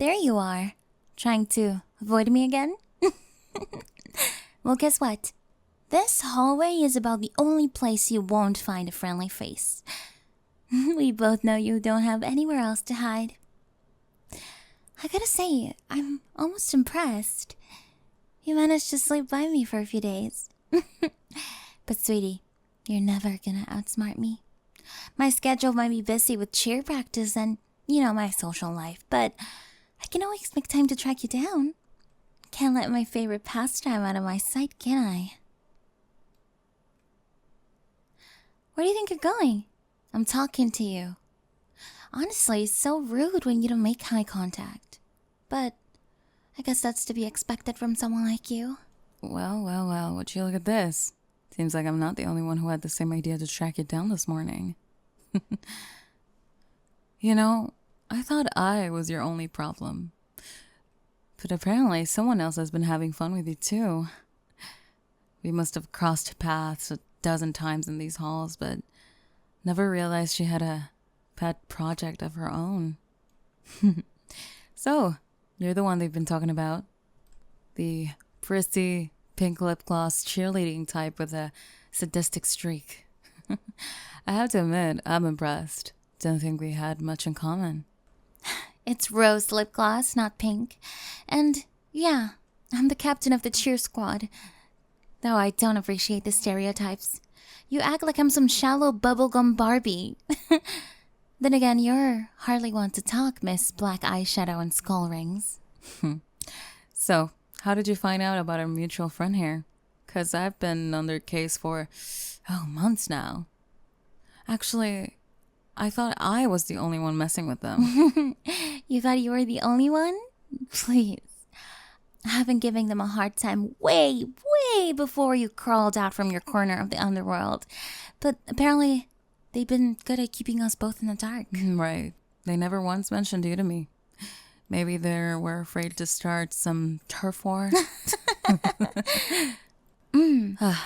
there you are. Trying to avoid me again? Well, guess what? This hallway is about the only place you won't find a friendly face. We both know you don't have anywhere else to hide. I gotta say, I'm almost impressed. You managed to slip by me for a few days. But sweetie, you're never gonna outsmart me. My schedule might be busy with cheer practice and, my social life, but I can always make time to track you down. Can't let my favorite pastime out of my sight, can I? Where do you think you're going? I'm talking to you. Honestly, it's so rude when you don't make eye contact. But I guess that's to be expected from someone like you. Well, would you look at this? Seems like I'm not the only one who had the same idea to track you down this morning. I thought I was your only problem. But apparently someone else has been having fun with you too. We must have crossed paths a dozen times in these halls, but never realized she had a pet project of her own. So, you're the one they've been talking about. The prissy, pink lip gloss cheerleading type with a sadistic streak. I have to admit, I'm impressed. Don't think we had much in common. It's rose lip gloss, not pink. And yeah, I'm the captain of the cheer squad. Though I don't appreciate the stereotypes. You act like I'm some shallow bubblegum Barbie. Then again, you're hardly one to talk, Miss Black Eyeshadow and Skull Rings. So, how did you find out about our mutual friend here? 'Cause I've been on their case for, months now. Actually, I thought I was the only one messing with them. You thought you were the only one? Please. I've been giving them a hard time way before you crawled out from your corner of the underworld. But apparently, they've been good at keeping us both in the dark. Right. They never once mentioned you to me. Maybe they were afraid to start some turf war.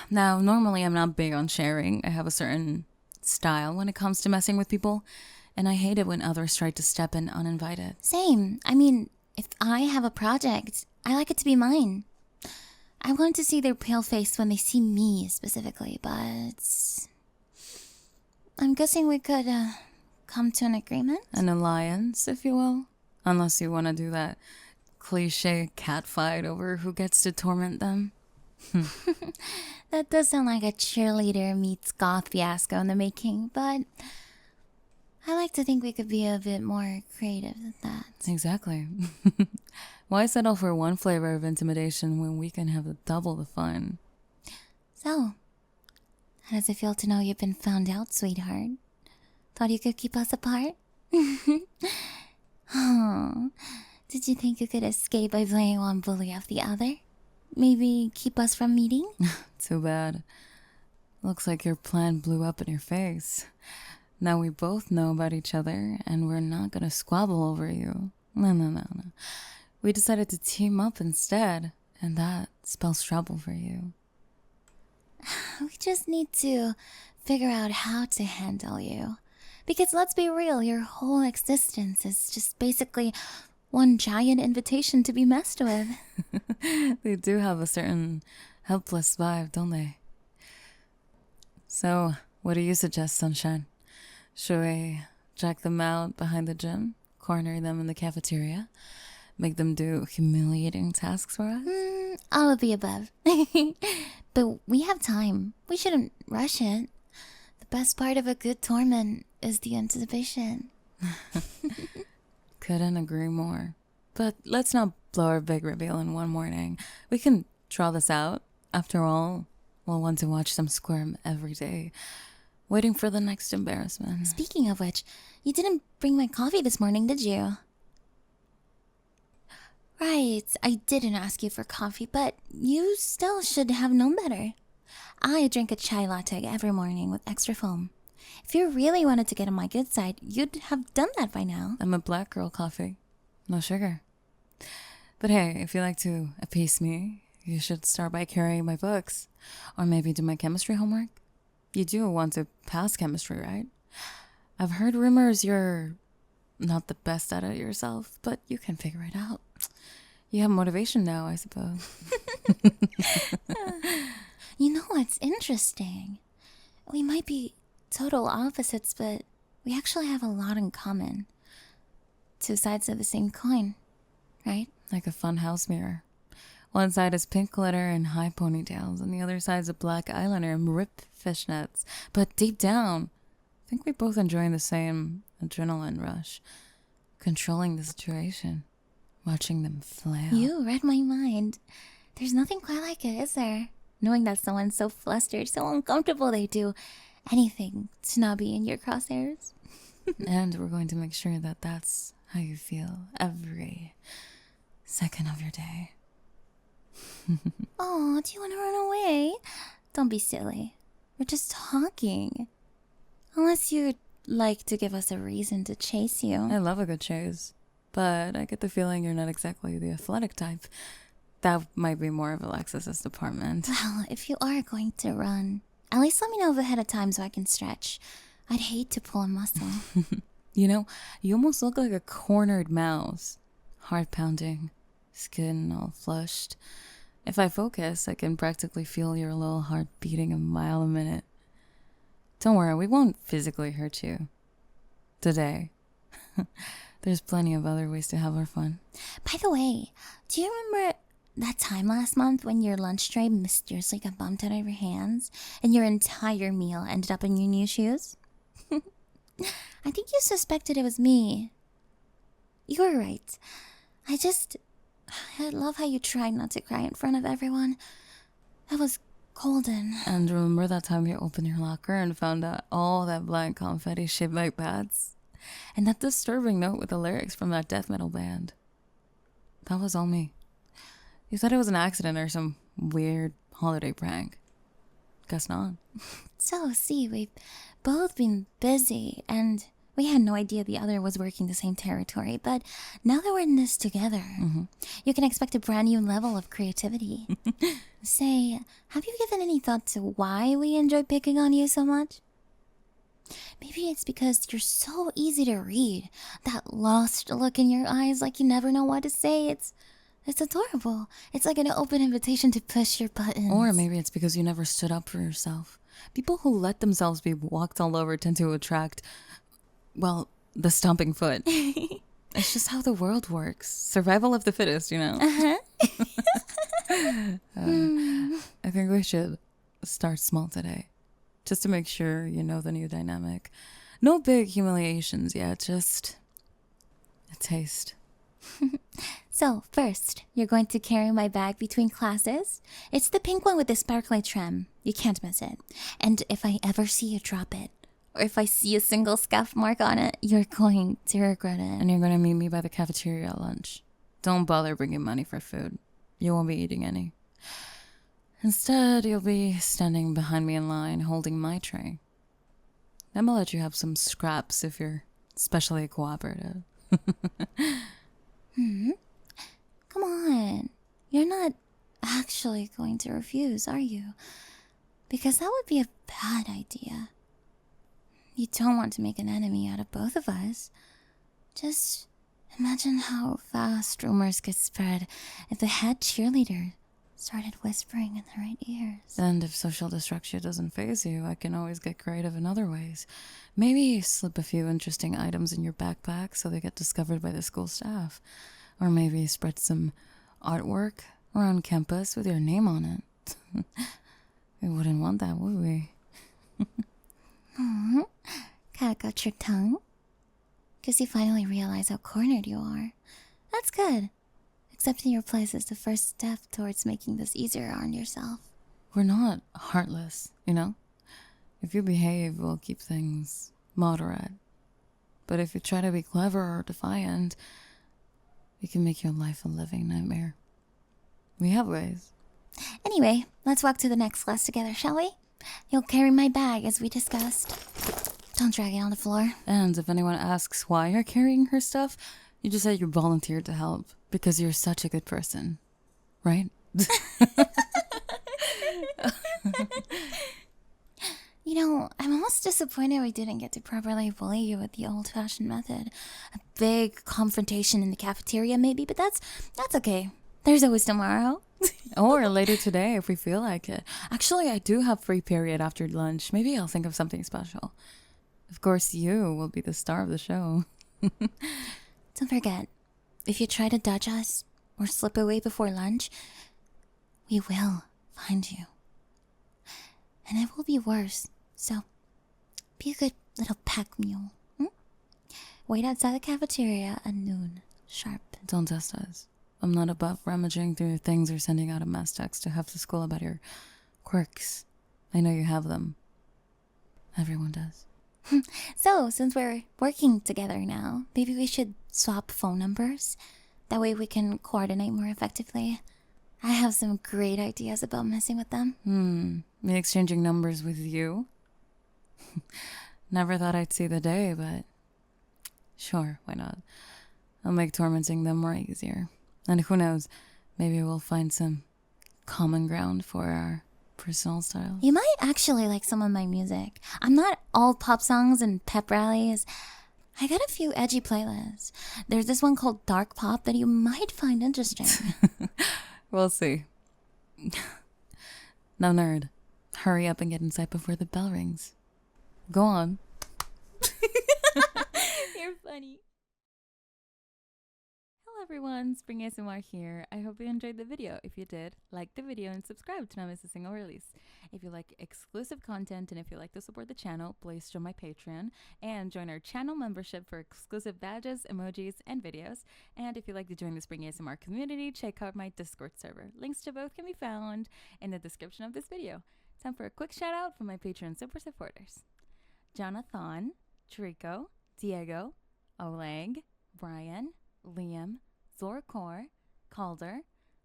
Now, normally I'm not big on sharing. I have a certain style when it comes to messing with people, and I hate it when others try to step in uninvited. Same. I mean, if I have a project, I like it to be mine. I want to see their pale face when they see me specifically, but I'm guessing we could come to an agreement? An alliance, if you will. Unless you want to do that cliche cat fight over who gets to torment them. That does sound like a cheerleader meets goth fiasco in the making, but I like to think we could be a bit more creative than that. Exactly. Why settle for one flavor of intimidation when we can have double the fun? So, how does it feel to know you've been found out, sweetheart? Thought you could keep us apart? Oh, did you think you could escape by playing one bully off the other? Maybe keep us from meeting? Too bad. Looks like your plan blew up in your face. Now we both know about each other, and we're not gonna squabble over you. No. We decided to team up instead, and that spells trouble for you. We just need to figure out how to handle you. Because let's be real, your whole existence is just basically one giant invitation to be messed with. They do have a certain helpless vibe, don't they? So, what do you suggest, Sunshine? Should we check them out behind the gym, corner them in the cafeteria, make them do humiliating tasks for us? All of the above. But we have time. We shouldn't rush it. The best part of a good torment is the anticipation. Couldn't agree more. But let's not blow our big reveal in one morning. We can draw this out. After all, we'll want to watch them squirm every day, waiting for the next embarrassment. Speaking of which, you didn't bring my coffee this morning, did you? Right, I didn't ask you for coffee, but you still should have known better. I drink a chai latte every morning with extra foam. If you really wanted to get on my good side, you'd have done that by now. I'm a black girl coffee. No sugar. But hey, if you like to appease me, you should start by carrying my books. Or maybe do my chemistry homework. You do want to pass chemistry, right? I've heard rumors you're not the best at it yourself, but you can figure it out. You have motivation now, I suppose. You know what's interesting? We might be total opposites, but we actually have a lot in common. Two sides of the same coin, right? Like a fun house mirror. One side is pink glitter and high ponytails, and the other side's a black eyeliner and ripped fishnets. But deep down, I think we both enjoying the same adrenaline rush. Controlling the situation. Watching them flail. You read my mind. There's nothing quite like it, is there? Knowing that someone's so flustered, so uncomfortable they do anything to not be in your crosshairs. And we're going to make sure that that's how you feel every second of your day. Oh, do you want to run away? Don't be silly. We're just talking. Unless you'd like to give us a reason to chase you. I love a good chase, but I get the feeling you're not exactly the athletic type. That might be more of Alexis's department. Well, if you are going to run, at least let me know ahead of time so I can stretch. I'd hate to pull a muscle. You know, you almost look like a cornered mouse. Heart pounding, skin all flushed. If I focus, I can practically feel your little heart beating a mile a minute. Don't worry, we won't physically hurt you. Today. There's plenty of other ways to have our fun. By the way, do you remember that time last month when your lunch tray mysteriously got bumped out of your hands and your entire meal ended up in your new shoes? I think you suspected it was me. You were right. I love how you tried not to cry in front of everyone. That was golden. And remember that time you opened your locker and found out all that black confetti shaped like bats? And that disturbing note with the lyrics from that death metal band? That was all me. You thought it was an accident or some weird holiday prank. Guess not. So, see, we've both been busy, and we had no idea the other was working the same territory. But now that we're in this together, you can expect a brand new level of creativity. Say, have you given any thought to why we enjoy picking on you so much? Maybe it's because you're so easy to read. That lost look in your eyes, like you never know what to say. It's adorable. It's like an open invitation to push your buttons. Or maybe it's because you never stood up for yourself. People who let themselves be walked all over tend to attract, well, the stomping foot. It's just how the world works. Survival of the fittest, you know. I think we should start small today. Just to make sure you know the new dynamic. No big humiliations yet, just a taste. So, first, you're going to carry my bag between classes. It's the pink one with the sparkly trim. You can't miss it. And if I ever see you drop it, or if I see a single scuff mark on it, you're going to regret it. And you're going to meet me by the cafeteria at lunch. Don't bother bringing money for food. You won't be eating any. Instead, you'll be standing behind me in line, holding my tray. I'm gonna let you have some scraps if you're especially cooperative. Come on. You're not actually going to refuse, are you? Because that would be a bad idea. You don't want to make an enemy out of both of us. Just imagine how fast rumors could spread if the head cheerleader started whispering in the right ears. And if social destruction doesn't faze you, I can always get creative in other ways. Maybe slip a few interesting items in your backpack so they get discovered by the school staff. Or maybe spread some artwork around campus with your name on it. We wouldn't want that, would we? Cat got your tongue? Guess you finally realize how cornered you are. That's good. Accepting your place is the first step towards making this easier on yourself. We're not heartless, you know? If you behave, we'll keep things moderate. But if you try to be clever or defiant, we can make your life a living nightmare. We have ways. Anyway, let's walk to the next class together, shall we? You'll carry my bag as we discussed. Don't drag it on the floor. And if anyone asks why you're carrying her stuff, you just say you volunteered to help because you're such a good person. Right? You know, I'm almost disappointed we didn't get to properly bully you with the old-fashioned method. A big confrontation in the cafeteria maybe, but that's okay. There's always tomorrow. Or later today if we feel like it. Actually, I do have free period after lunch. Maybe I'll think of something special. Of course, you will be the star of the show. Don't forget, if you try to dodge us or slip away before lunch, we will find you. And it will be worse, so be a good little pack mule. Wait outside the cafeteria at noon, sharp. Don't test us. I'm not above rummaging through things or sending out a mass text to half the school about your quirks. I know you have them. Everyone does. So, since we're working together now, maybe we should swap phone numbers? That way we can coordinate more effectively. I have some great ideas about messing with them. Me exchanging numbers with you? Never thought I'd see the day, but sure, why not? I'll make tormenting them more easier. And who knows, maybe we'll find some common ground for our personal styles. You might actually like some of my music. I'm not all pop songs and pep rallies. I got a few edgy playlists. There's this one called Dark Pop that you might find interesting. We'll see. Now, nerd, hurry up and get inside before the bell rings. Go on. You're funny. Hello everyone, Spring ASMR here. I hope you enjoyed the video. If you did, like the video and subscribe to not miss a single release. If you like exclusive content and if you like to support the channel, please join my Patreon and join our channel membership for exclusive badges, emojis, and videos. And if you'd like to join the Spring ASMR community, check out my Discord server. Links to both can be found in the description of this video. Time for a quick shout out from my Patreon super supporters. Jonathan, Trico, Diego, Oleg, Brian, Liam, Zorkor, Calder,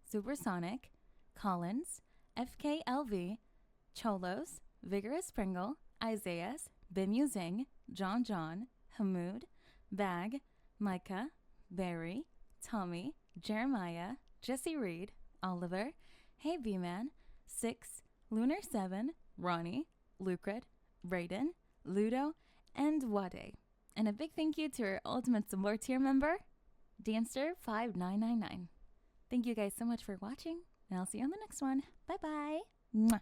Supersonic, Collins, FKLV, Cholos, Vigorous Pringle, Isaias, Bimusing, John, Hamoud, Bag, Micah, Barry, Tommy, Jeremiah, Jesse Reed, Oliver, Hey B-Man, 6, Lunar 7, Ronnie, Lucret, Raiden, Ludo, and Wade. And a big thank you to our Ultimate Support Tier member, Danster5999. Thank you guys so much for watching, and I'll see you on the next one. Bye-bye.